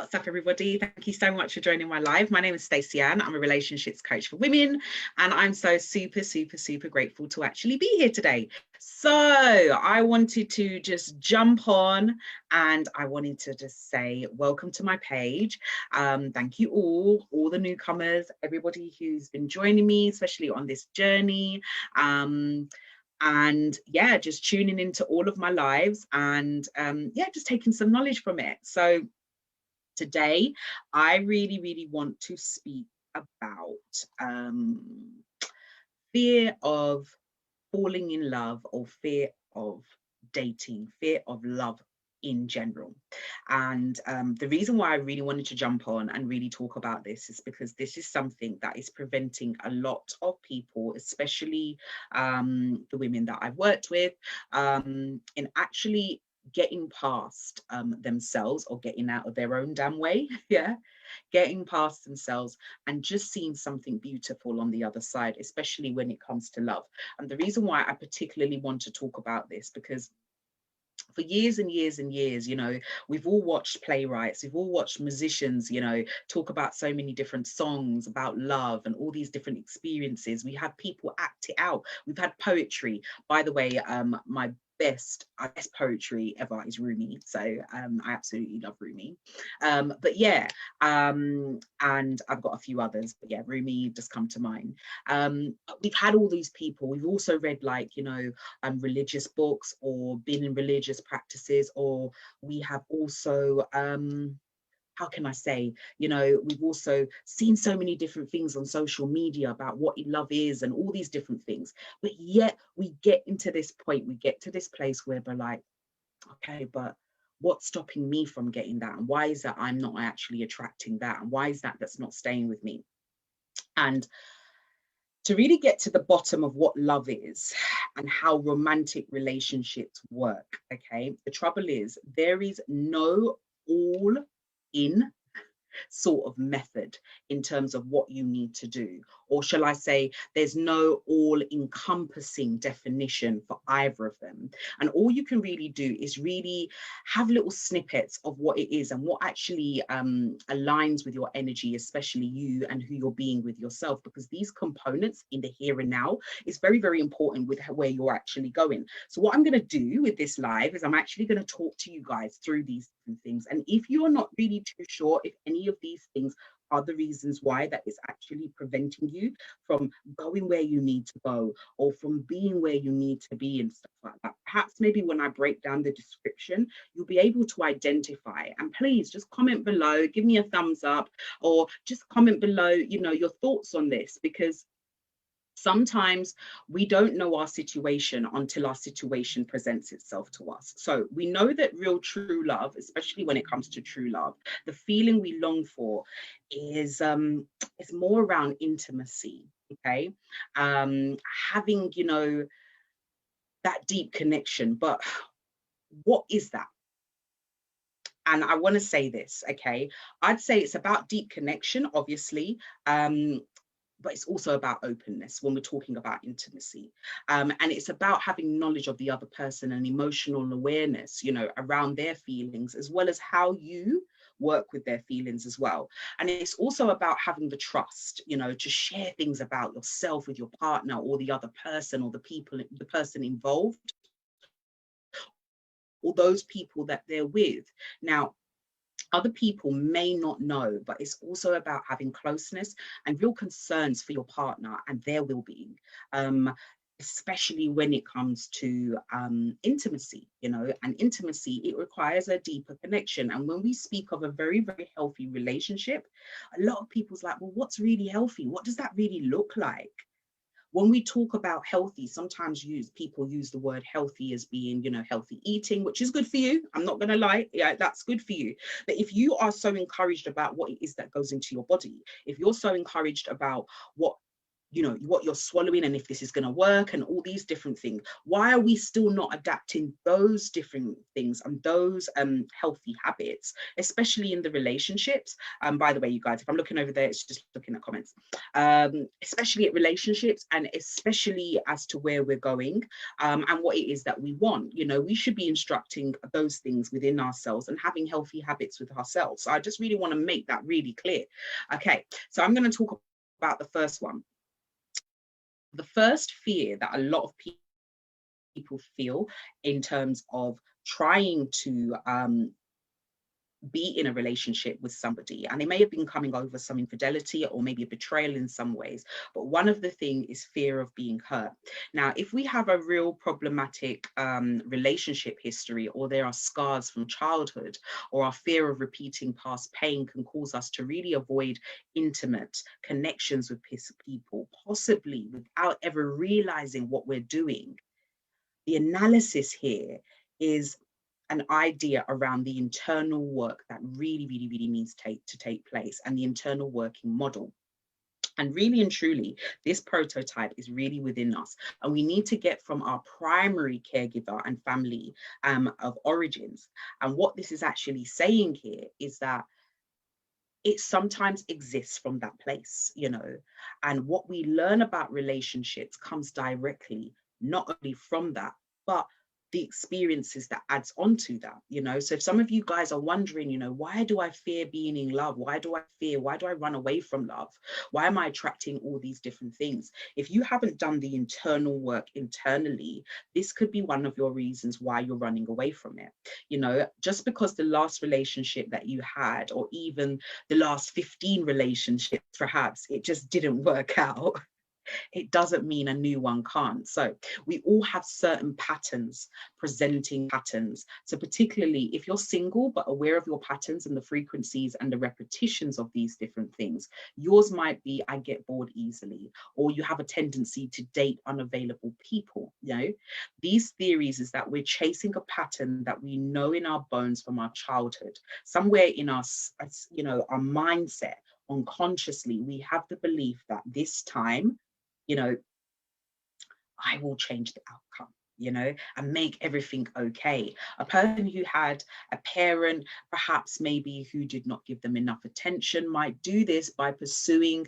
What's up, everybody? Thank you so much for joining my live. My name is Stacey Ann. I'm a relationships coach for women, and I'm so super grateful to actually be here today. So I wanted to just jump on and I wanted to just say welcome to my page. Thank you all the newcomers, everybody who's been joining me, especially on this journey. And yeah, just tuning into all of my lives and yeah, just taking some knowledge from it. So today, I really want to speak about fear of falling in love or fear of dating, fear of love in general. And the reason why I really wanted to jump on and really talk about this is because this is something that is preventing a lot of people, especially the women that I've worked with, in actually getting past themselves or getting out of their own damn way. Yeah, getting past themselves and just seeing something beautiful on the other side, especially when it comes to love. And the reason why I particularly want to talk about this, because for years and years and years, you know, we've all watched playwrights, we've all watched musicians, you know, talk about so many different songs about love and all these different experiences. We have people act it out. We've had poetry. By the way, my best poetry ever is Rumi. So I absolutely love Rumi. But yeah, and I've got a few others, but yeah, Rumi just come to mind. We've had all these people. We've also read, like, you know, religious books or been in religious practices, or we have also how can I say, you know, we've also seen so many different things on social media about what love is and all these different things. But yet we get into this point, we get to this place where we're like, okay, but what's stopping me from getting that? And why is that I'm not actually attracting that? And why is that that's not staying with me? And to really get to the bottom of what love is and how romantic relationships work, okay, the trouble is there is no all in sort of method in terms of what you need to do. Or shall I say, there's no all-encompassing definition for either of them. And all you can really do is really have little snippets of what it is and what actually aligns with your energy, especially you and who you're being with yourself, because these components in the here and now is very important with where you're actually going. So what I'm going to do with this live is I'm actually going to talk to you guys through these different things. And if you're not really too sure if any of these things are the reasons why that is actually preventing you from going where you need to go or from being where you need to be and stuff like that, perhaps maybe when I break down the description, you'll be able to identify. And please just comment below, give me a thumbs up, or just comment below, you know, your thoughts on this, because sometimes we don't know our situation until our situation presents itself to us. So we know that real true love, especially when it comes to true love, the feeling we long for is more around intimacy, okay? Having, you know, that deep connection. But what is that? And I want to say this, okay? I'd say it's about deep connection, obviously. But it's also about openness when we're talking about intimacy. And it's about having knowledge of the other person and emotional awareness, you know, around their feelings, as well as how you work with their feelings as well. And it's also about having the trust, you know, to share things about yourself with your partner or the other person or the person involved, or those people that they're with. Now, other people may not know, but it's also about having closeness and real concerns for your partner and their well-being, especially when it comes to intimacy, you know, and intimacy, it requires a deeper connection. And when we speak of a very healthy relationship, a lot of people's like, well, what's really healthy? What does that really look like? When we talk about healthy, sometimes people use the word healthy as being, you know, healthy eating, which is good for you. I'm not going to lie. Yeah, that's good for you. But if you are so encouraged about what it is that goes into your body, if you're so encouraged about what you know, what you're swallowing and if this is going to work and all these different things. Why are we still not adapting those different things and those healthy habits, especially in the relationships? By the way, you guys, if I'm looking over there, it's just looking at comments, especially at relationships, and especially as to where we're going, and what it is that we want. You know, we should be instructing those things within ourselves and having healthy habits with ourselves. So I just really want to make that really clear. Okay, so I'm going to talk about the first one. The first fear that a lot of people feel in terms of trying to be in a relationship with somebody, and they may have been coming over some infidelity or maybe a betrayal in some ways, but one of the things is fear of being hurt. Now, if we have a real problematic relationship history, or there are scars from childhood, or our fear of repeating past pain can cause us to really avoid intimate connections with people, possibly without ever realizing what we're doing. The analysis here is an idea around the internal work that really needs to take place, and the internal working model. And really and truly, this prototype is really within us. And we need to get from our primary caregiver and family of origins. And what this is actually saying here is that it sometimes exists from that place, you know, and what we learn about relationships comes directly, not only from that, but the experiences that adds onto that, you know. So if some of you guys are wondering, you know, why do I fear being in love? Why do I run away from love? Why am I attracting all these different things? If you haven't done the internal work internally, this could be one of your reasons why you're running away from it. You know, just because the last relationship that you had, or even the last 15 relationships, perhaps it just didn't work out, it doesn't mean a new one can't. So we all have certain patterns, presenting patterns. So particularly if you're single but aware of your patterns and the frequencies and the repetitions of these different things, yours might be, I get bored easily, or you have a tendency to date unavailable people. You know, these theories is that we're chasing a pattern that we know in our bones from our childhood. Somewhere in us, you know, our mindset, unconsciously, we have the belief that this time, you know, I will change the outcome, you know, and make everything okay. A person who had a parent, perhaps maybe who did not give them enough attention, might do this by pursuing,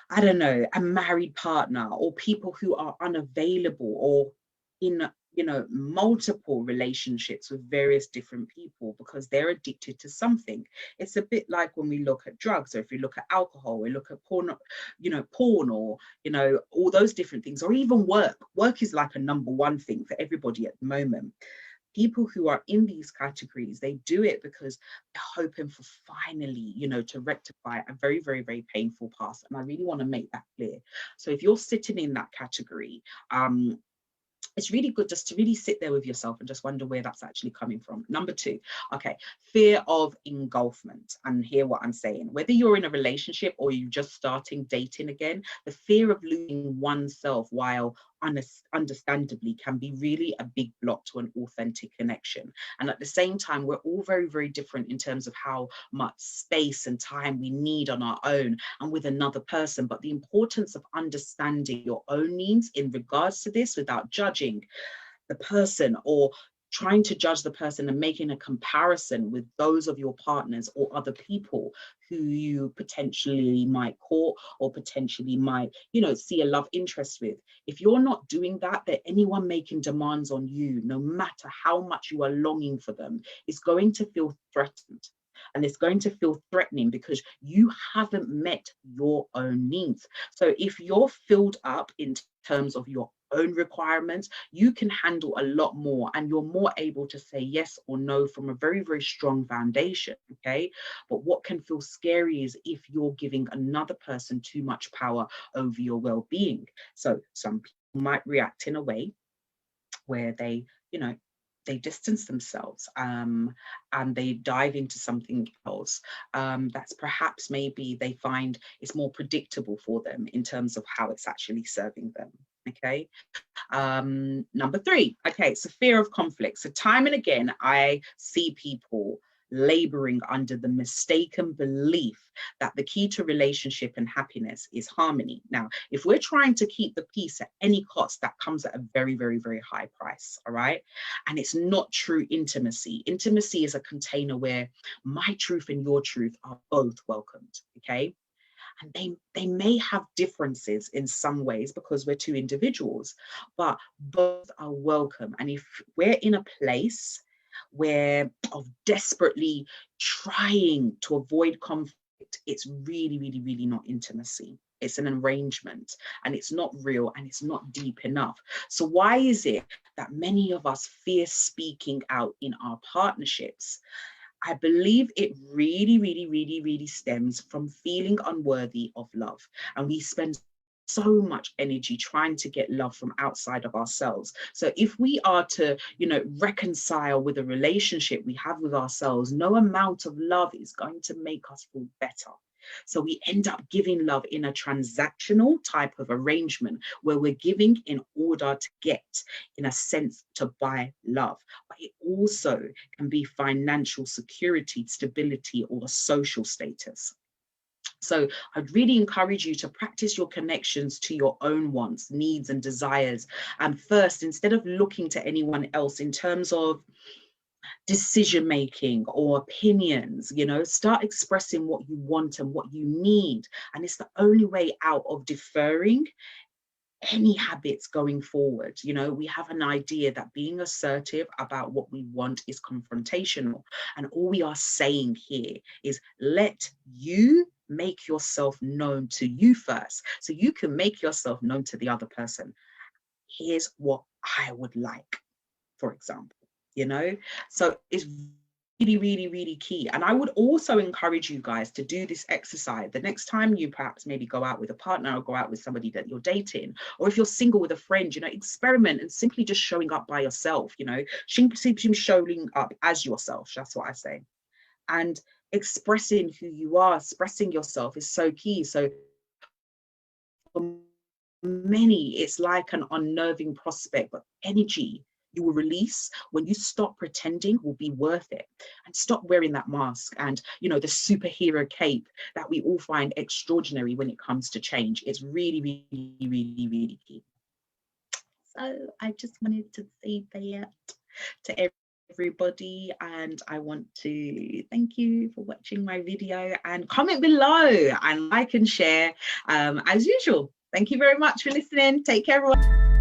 I don't know, a married partner, or people who are unavailable, or in, you know, multiple relationships with various different people because they're addicted to something. It's a bit like when we look at drugs, or if we look at alcohol, we look at porn, you know, or, you know, all those different things, or even work. Work is like a number one thing for everybody at the moment. People who are in these categories, they do it because they're hoping for finally, you know, to rectify a very painful past. And I really want to make that clear. So if you're sitting in that category, it's really good just to really sit there with yourself and just wonder where that's actually coming from. Number two, okay, fear of engulfment. And hear what I'm saying. Whether you're in a relationship or you're just starting dating again, the fear of losing oneself while understandably can be really a big block to an authentic connection. And at the same time, we're all very different in terms of how much space and time we need on our own and with another person. But the importance of understanding your own needs in regards to this without judging the person, or trying to judge the person and making a comparison with those of your partners or other people who you potentially might court, or potentially might, you know, see a love interest with. If you're not doing that, that anyone making demands on you, no matter how much you are longing for them, is going to feel threatened. And it's going to feel threatening because you haven't met your own needs. So if you're filled up in terms of your own requirements, you can handle a lot more, and you're more able to say yes or no from a very strong foundation. Okay, but what can feel scary is if you're giving another person too much power over your well-being. So some people might react in a way where they, you know, they distance themselves and they dive into something else that's perhaps maybe they find it's more predictable for them in terms of how it's actually serving them. Okay, number three, okay, so fear of conflict. So time and again I see people laboring under the mistaken belief that the key to relationship and happiness is harmony. Now, if we're trying to keep the peace at any cost, that comes at a very, very, very high price, all right? And it's not true intimacy. Intimacy is a container where my truth and your truth are both welcomed, okay? And they may have differences in some ways because we're two individuals, but both are welcome. And if we're in a place where of desperately trying to avoid conflict, it's really, really, really not intimacy. It's an arrangement, and it's not real, and it's not deep enough. So why is it that many of us fear speaking out in our partnerships? I believe it really, really, really, really stems from feeling unworthy of love. And we spend so much energy trying to get love from outside of ourselves. So if we are to, reconcile with a relationship we have with ourselves, no amount of love is going to make us feel better. So we end up giving love in a transactional type of arrangement where we're giving in order to get, in a sense, to buy love. But it also can be financial security, stability, or social status. So I'd really encourage you to practice your connections to your own wants, needs, and desires. And first, instead of looking to anyone else in terms of decision making or opinions, start expressing what you want and what you need. And it's the only way out of deferring any habits going forward. We have an idea that being assertive about what we want is confrontational. And all we are saying here is let you make yourself known to you first, so you can make yourself known to the other person. Here's what I would like, for example. So it's really, really, really key. And I would also encourage you guys to do this exercise the next time you perhaps maybe go out with a partner or go out with somebody that you're dating, or if you're single with a friend, experiment and simply just showing up by yourself, simply showing up as yourself. That's what I say. And expressing who you are, expressing yourself is so key. So for many, it's like an unnerving prospect, but energy you will release when you stop pretending will be worth it, and stop wearing that mask and the superhero cape that we all find extraordinary when it comes to change. It's really, really, really, really key. So I just wanted to say that to everybody, and I want to thank you for watching my video, and comment below and like and share as usual. Thank you very much for listening. Take care, everyone.